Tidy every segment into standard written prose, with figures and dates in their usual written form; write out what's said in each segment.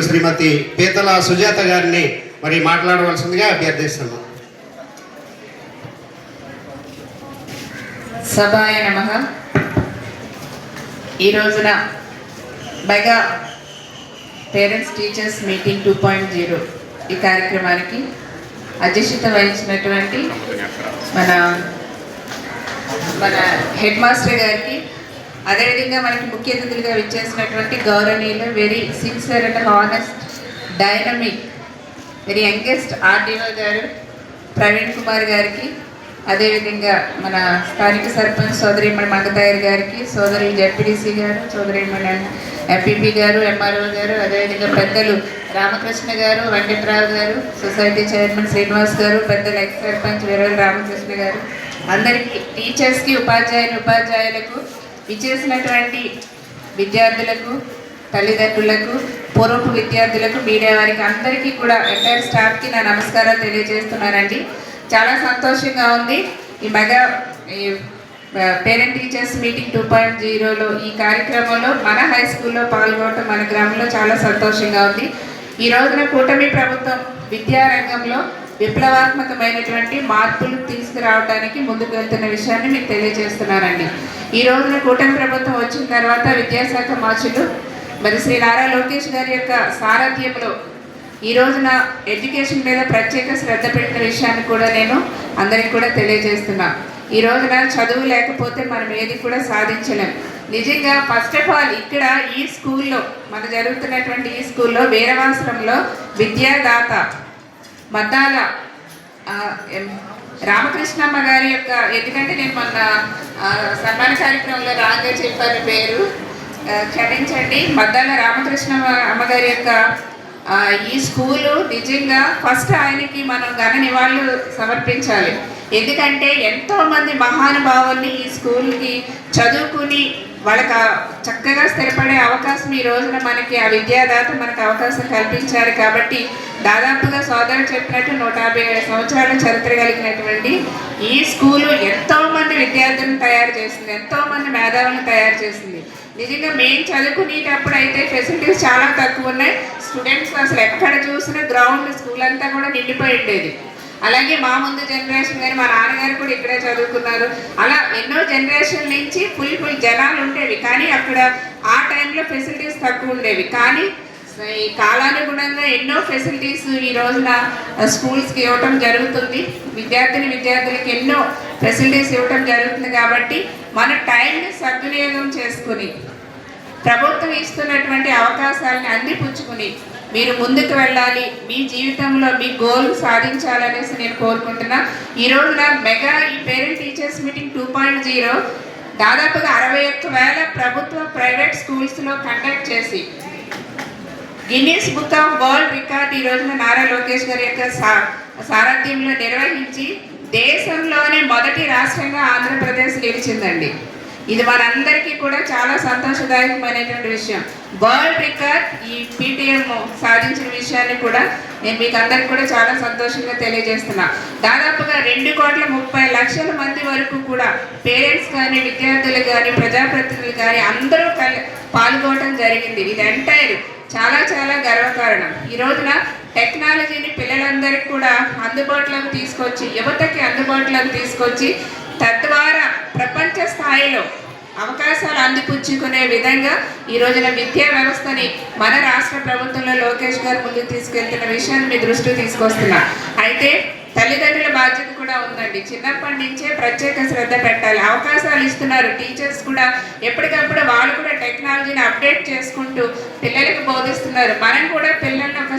శ్రీమతి పీతల సుజాత గారిని మరి మాట్లాడవలసిందిగా అభ్యర్థిస్తున్నాం. సభాయ నమః. ఈ రోజున మెగా పేరెంట్స్ టీచర్స్ మీటింగ్ 2.0 ఈ కార్యక్రమానికి అధ్యక్షత వహించినటువంటి మన హెడ్ మాస్టర్ గారికి, అదేవిధంగా మనకి ముఖ్య అతిథులుగా విచ్చేసినటువంటి గౌరవనీయులు, very sincere and honest, dynamic, very youngest RDO గారు ప్రవీణ్ కుమార్ గారికి, అదేవిధంగా మన స్థానిక సర్పంచ్ సోదరిమణి మంగతాయర్ గారికి, సోదరి జెడ్పీడీసీ గారు, సోదరిమణి ఎంపీపీ గారు, ఎంఆర్ఓ గారు, అదేవిధంగా పెద్దలు రామకృష్ణ గారు, వెంకట్రావు గారు, సొసైటీ చైర్మన్ శ్రీనివాస్ గారు, పెద్దలు ఎక్స్ సర్పంచ్ వీరవల్లి రామకృష్ణ గారు, అందరికీ, టీచర్స్కి, ఉపాధ్యాయులకు, విచ్చేసినటువంటి విద్యార్థులకు, తల్లిదండ్రులకు, పూర్వపు విద్యార్థులకు, మీడియా వారికి అందరికీ కూడా ఎంటైర్ స్టాఫ్కి నా నమస్కారాలు తెలియజేస్తున్నానండి. చాలా సంతోషంగా ఉంది. ఈ మెగా పేరెంట్ టీచర్స్ మీటింగ్ 2.0లో ఈ కార్యక్రమంలో మన హై స్కూల్లో పాల్గొనడం మన గ్రామంలో చాలా సంతోషంగా ఉంది. ఈ రోజున కూటమి ప్రభుత్వం విద్యారంగంలో విప్లవాత్మకమైనటువంటి మార్పులు తీసుకురావడానికి ముందుకు వెళ్తున్న విషయాన్ని మీకు తెలియజేస్తున్నానండి. ఈ రోజున కూటమి ప్రభుత్వం వచ్చిన తర్వాత విద్యాశాఖ మార్చులు మరి శ్రీ నారా లోకేష్ గారి యొక్క సారథ్యంలో ఈ రోజున ఎడ్యుకేషన్ మీద ప్రత్యేక శ్రద్ధ పెట్టిన విషయాన్ని కూడా నేను అందరికీ కూడా తెలియజేస్తున్నా. ఈ రోజున చదువు లేకపోతే మనం ఏది కూడా సాధించలేం. నిజంగా ఫస్ట్ ఆఫ్ ఆల్ ఇక్కడ ఈ స్కూల్లో మన జరుగుతున్నటువంటి ఈ స్కూల్లో వీరవాసరంలో విద్యాదాత మద్దాల రామకృష్ణమ్మ గారి యొక్క, ఎందుకంటే నేను మొన్న సన్మాన కార్యక్రమంలో రాగా చెప్పాను పేరు, క్షమించండి, మద్దాల రామకృష్ణ అమ్మగారి యొక్క ఈ స్కూలు నిజంగా ఫస్ట్ ఆయనకి మనం ఘన నివాళులు సమర్పించాలి. ఎందుకంటే ఎంతోమంది మహానుభావుల్ని ఈ స్కూల్కి చదువుకుని వాళ్ళకి చక్కగా స్థిరపడే అవకాశం ఈ రోజున మనకి ఆ విద్యాదాత మనకు అవకాశం కల్పించారు. కాబట్టి దాదాపుగా సోదరుడు చెప్పినట్టు 150 సంవత్సరాల చరిత్ర కలిగినటువంటి ఈ స్కూలు ఎంతోమంది విద్యార్థులను తయారు చేసింది, ఎంతోమంది మేధావులను తయారు చేసింది. నిజంగా మేము చదువుకునేటప్పుడు అయితే ఫెసిలిటీస్ చాలా తక్కువ ఉన్నాయి. స్టూడెంట్స్ అసలు ఎక్కడ చూసినా గ్రౌండ్ స్కూల్ అంతా కూడా నిండిపోయి ఉండేది. అలాగే మా ముందు జనరేషన్ కానీ మా నాన్నగారు కూడా ఇక్కడే చదువుకున్నారు. అలా ఎన్నో జనరేషన్ నుంచి ఫుల్ జనాలు ఉండేవి. కానీ అక్కడ ఆ టైంలో ఫెసిలిటీస్ తక్కువ ఉండేవి. కానీ ఈ కాలానుగుణంగా ఎన్నో ఫెసిలిటీస్ ఈ రోజున స్కూల్స్కి ఇవ్వటం జరుగుతుంది. విద్యార్థులకి ఎన్నో ఫెసిలిటీస్ ఇవ్వటం జరుగుతుంది. కాబట్టి మన టైంని సద్వినియోగం చేసుకుని ప్రభుత్వం ఇస్తున్నటువంటి అవకాశాలని అందిపుచ్చుకుని మీరు ముందుకు వెళ్ళాలి, మీ జీవితంలో మీ గోల్ సాధించాలనేసి నేను కోరుకుంటున్నా. ఈ రోజున మెగా ఈ పేరెంట్ టీచర్స్ మీటింగ్ 2.0 దాదాపుగా 61,000 ప్రభుత్వ ప్రైవేట్ స్కూల్స్లో కండక్ట్ చేసి Guinness book of world record ఈ రోజున నారా లోకేష్ గారి యొక్క సారథ్యంలో నిర్వహించి దేశంలోనే మొదటి రాష్ట్రంగా ఆంధ్రప్రదేశ్ నిలిచిందండి. ఇది మనందరికీ కూడా చాలా సంతోషదాయకమైనటువంటి విషయం. వరల్డ్ రికార్డ్ ఈ పీటీఎం సాధించిన విషయాన్ని కూడా నేను మీకు అందరికీ కూడా చాలా సంతోషంగా తెలియజేస్తున్నా. దాదాపుగా 2,30,00,000 మంది వరకు కూడా పేరెంట్స్ కానీ, విద్యార్థులు కానీ, ప్రజాప్రతినిధులు కానీ అందరూ పాల్గొనడం జరిగింది. ఇది ఎంటైర్ చాలా చాలా గర్వకారణం. ఈ రోజున టెక్నాలజీని పిల్లలందరికీ కూడా అందుబాటులోకి తీసుకొచ్చి, యువతకి అందుబాటులోకి తీసుకొచ్చి, తద్వారా ప్రపంచ స్థాయిలో అవకాశాలు అందిపుచ్చుకునే విధంగా ఈ రోజున విద్యా వ్యవస్థని మన రాష్ట్ర ప్రభుత్వంలో లోకేష్ గారు ముందుకు తీసుకెళ్తున్న విషయాన్ని మీ దృష్టికి తీసుకొస్తున్నా. అయితే తల్లిదండ్రుల బాధ్యత కూడా ఉందండి. చిన్నప్పటి నుంచే ప్రత్యేక శ్రద్ధ పెట్టాలి. అవకాశాలు ఇస్తున్నారు టీచర్స్ కూడా, ఎప్పటికప్పుడు వాళ్ళు కూడా టెక్నాలజీని అప్డేట్ చేసుకుంటూ పిల్లలకు బోధిస్తున్నారు. మనం కూడా పిల్లల్ని ఒక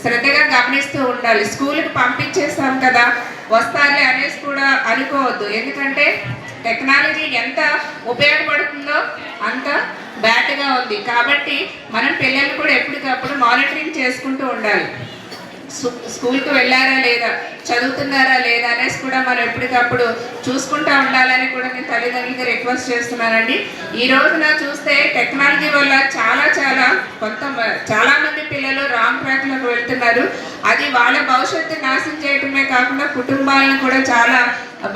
శ్రద్ధగా గమనిస్తూ ఉండాలి. స్కూల్కి పంపించేస్తాం కదా వస్తారులే అనేసి కూడా అనుకోవద్దు. ఎందుకంటే టెక్నాలజీ ఎంత ఉపయోగపడుతుందో అంత బ్యాడ్గా ఉంది. కాబట్టి మనం పిల్లలు కూడా ఎప్పటికప్పుడు మానిటరింగ్ చేసుకుంటూ ఉండాలి. స్కూల్కి వెళ్ళారా లేదా, చదువుతున్నారా లేదా అనేసి కూడా మనం ఎప్పటికప్పుడు చూసుకుంటూ ఉండాలని కూడా నేను తల్లిదండ్రులకి రిక్వెస్ట్ చేస్తున్నానండి. ఈ రోజున చూస్తే టెక్నాలజీ వల్ల చాలా మంది పిల్లలు రాంగ్ ట్రాక్లోకి వెళ్తున్నారు. అది వాళ్ళ భవిష్యత్తు నాశనం చేయటమే కాకుండా కుటుంబాలను కూడా చాలా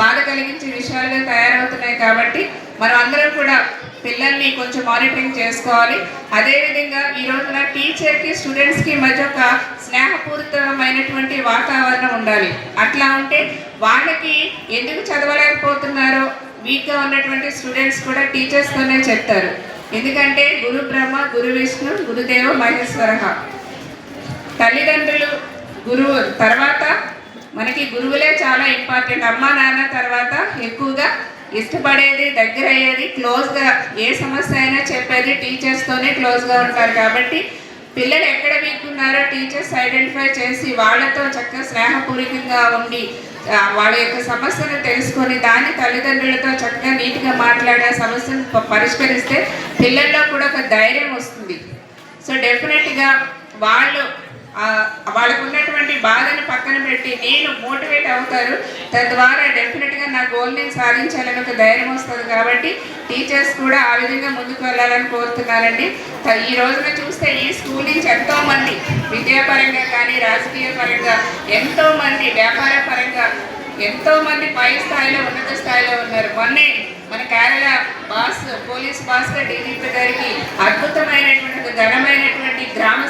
బాధ కలిగించే విషయాలుగా తయారవుతున్నాయి. కాబట్టి మనం అందరం కూడా పిల్లల్ని కొంచెం మానిటరింగ్ చేసుకోవాలి. అదేవిధంగా ఈ రోజున టీచర్కి స్టూడెంట్స్కి మధ్య ఒక స్నేహపూరితమైనటువంటి వాతావరణం ఉండాలి. అట్లా ఉంటే వాళ్ళకి ఎందుకు చదవలేకపోతున్నారో వీక్గా ఉన్నటువంటి స్టూడెంట్స్ కూడా టీచర్స్తోనే చెప్తారు. ఎందుకంటే గురు బ్రహ్మ గురు విష్ణు గురుదేవ మహేశ్వర. తల్లిదండ్రులు గురువు తర్వాత మనకి గురువులే చాలా ఇంపార్టెంట్. అమ్మ నాన్న తర్వాత ఎక్కువగా ఇష్టపడేది, దగ్గర అయ్యేది, క్లోజ్గా ఏ సమస్య అయినా చెప్పేది టీచర్స్తోనే క్లోజ్గా ఉంటారు. కాబట్టి పిల్లలు ఎక్కడ వీక్ ఉన్నారో టీచర్స్ ఐడెంటిఫై చేసి వాళ్ళతో చక్కగా స్నేహపూరితంగా ఉండి వాళ్ళ యొక్క సమస్యను తెలుసుకొని దాన్ని తల్లిదండ్రులతో చక్కగా నీట్గా మాట్లాడే సమస్యను పరిష్కరిస్తే పిల్లల్లో కూడా ఒక ధైర్యం వస్తుంది. సో డెఫినెట్గా వాళ్ళకు ఉన్నటువంటి బాధను పక్కన పెట్టి నేను మోటివేట్ అవుతారు. తద్వారా డెఫినెట్గా నా గోల్ నేను సాధించాలని ఒక ధైర్యం వస్తుంది. కాబట్టి టీచర్స్ కూడా ఆ విధంగా ముందుకు వెళ్ళాలని కోరుతున్నారండి. ఈ రోజున చూస్తే ఈ స్కూల్ నుంచి ఎంతోమంది విద్యాపరంగా కానీ రాజకీయ పరంగా ఎంతోమంది వ్యాపార పరంగా ఎంతోమంది పై స్థాయిలో ఉన్నత స్థాయిలో ఉన్నారు. మొన్నే మన కేరళ పోలీస్ బాస్గా డీజీపీ గారికి అద్భుతమైనటువంటి ఘనమైనటువంటి గ్రామ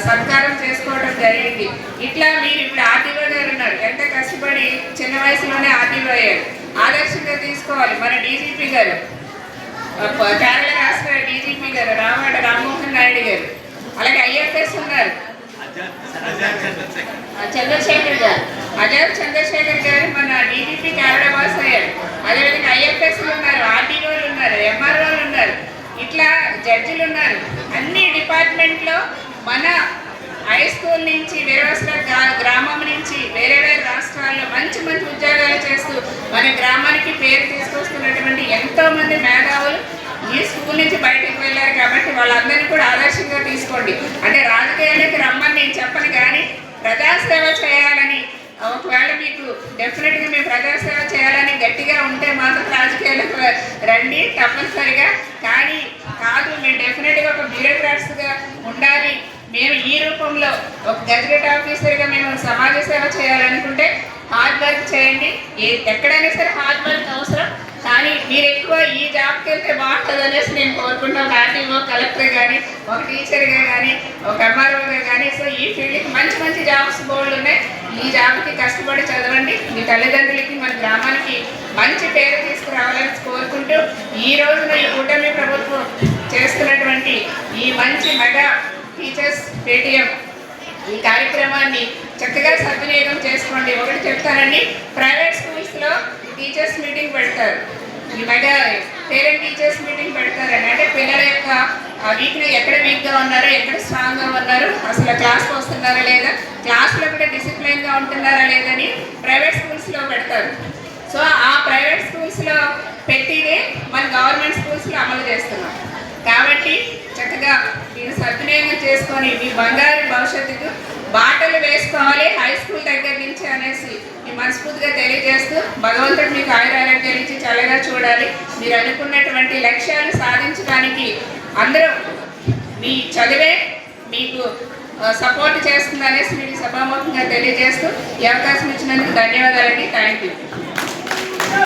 సత్కారం చేసుకోవడం జరిగింది. ఇట్లా మీరు ఇప్పుడు ఆర్టీఓ గారు ఉన్నారు, ఎంత కష్టపడి చిన్న వయసులోనే ఆర్టీఓ అయ్యారు. ఆదర్శంగా తీసుకోవాలి మన డీజీపీ గారు, కేరళ రాష్ట్ర డీజీపీ గారు రావాడ రామ్మోహన్ నాయుడు గారు. అలాగే ఐఎఫ్ఎస్ ఉన్నారు చంద్రశేఖర్ గారు, అజర్ చంద్రశేఖర్ గారు మన డీజీపీ కేరళ బాస్ అయ్యారు. అదేవిధంగా ఐఎఫ్ఎస్లు ఉన్నారు, ఆర్టీఓలు ఉన్నారు, ఎంఆర్ఓలు ఉన్నారు, ఇట్లా జడ్జిలు ఉన్నారు. అన్ని డిపార్ట్మెంట్లో మన హై స్కూల్ నుంచి వీరవసర గ్రామం నుంచి వేరే వేరే రాష్ట్రాల్లో మంచి మంచి ఉద్యోగాలు చేస్తూ మన గ్రామానికి పేరు తీసుకొస్తున్నటువంటి ఎంతోమంది మేధావులు ఈ స్కూల్ నుంచి బయటకు వెళ్ళారు. కాబట్టి వాళ్ళందరినీ కూడా ఆదర్శంగా తీసుకోండి. అంటే రాజకీయాలకు రమ్మని నేను చెప్పను, కానీ ప్రజాసేవ చేయాలని ఒకవేళ మీకు డెఫినెట్గా మేము ప్రజాసేవ చేయాలని గట్టిగా ఉంటే మాత్రం రాజకీయాలకు రండి తప్పనిసరిగా. కానీ కాదు మేము డెఫినెట్గా ఒక బ్యూరోక్రాట్స్గా ఉండాలి, మేము ఈ రూపంలో ఒక గెజెట్ ఆఫీసర్గా మేము సమాజ సేవ చేయాలనుకుంటే హార్డ్ వర్క్ చేయండి. ఎక్కడైనా సరే హార్డ్ వర్క్ అవసరం, కానీ మీరు ఎక్కువ ఈ జాబ్కి వెళ్తే బాగుంటుంది అనేసి నేను కోరుకుంటాను. ఒక ఆర్టీఓ, కలెక్టర్ కానీ, ఒక టీచర్గా కానీ, ఒక ఎంఆర్ఓగా కానీ. సో ఈ ఫీల్డ్కి మంచి మంచి జాబ్స్ బోర్డులు ఉన్నాయి. ఈ జాబ్కి కష్టపడి చదవండి. మీ తల్లిదండ్రులకి మన గ్రామానికి మంచి పేరు తీసుకురావాలని కోరుకుంటూ ఈ రోజున ఈ కూటమి ప్రభుత్వం చేస్తున్నటువంటి ఈ మంచి మెగా టీచర్స్ పేటీఎం ఈ కార్యక్రమాన్ని చక్కగా సద్వినియోగం చేసుకోండి. ఒకటి చెప్తానండి, ప్రైవేట్ స్కూల్స్లో టీచర్స్ మీటింగ్ పెడతారు, ఈ మెగా పేరెంట్ టీచర్స్ మీటింగ్ పెడతారని. అంటే పిల్లల యొక్క ఎక్కడ వీక్గా ఉన్నారో, ఎక్కడ స్ట్రాంగ్గా ఉన్నారో, అసలు క్లాస్కి వస్తున్నారా లేదా, క్లాస్లో కూడా డిసిప్లైన్గా ఉంటున్నారా లేదని ప్రైవేట్ స్కూల్స్లో పెడతారు. సో ఆ ప్రైవేట్ స్కూల్స్లో పెట్టినే మన గవర్నమెంట్ స్కూల్స్లో అమలు చేస్తున్నాం. కాబట్టి చక్కగా మీరు సద్వినియోగం చేసుకొని మీ బంగారు భవిష్యత్తుకు బాటలు వేసుకోవాలి హై స్కూల్ దగ్గర నుంచి అనేసి మీ మనస్ఫూర్తిగా తెలియజేస్తూ, భగవంతుడు మీకు ఆయురారోగ్యాలు ఇచ్చి చల్లగా చూడాలి. మీరు అనుకున్నటువంటి లక్ష్యాలు సాధించడానికి అందరూ మీ చదివే మీకు సపోర్ట్ చేస్తుంది అనేసి మీకు సభాముఖంగా తెలియజేస్తూ ఈ అవకాశం ఇచ్చినందుకు ధన్యవాదాలండి. Thank you.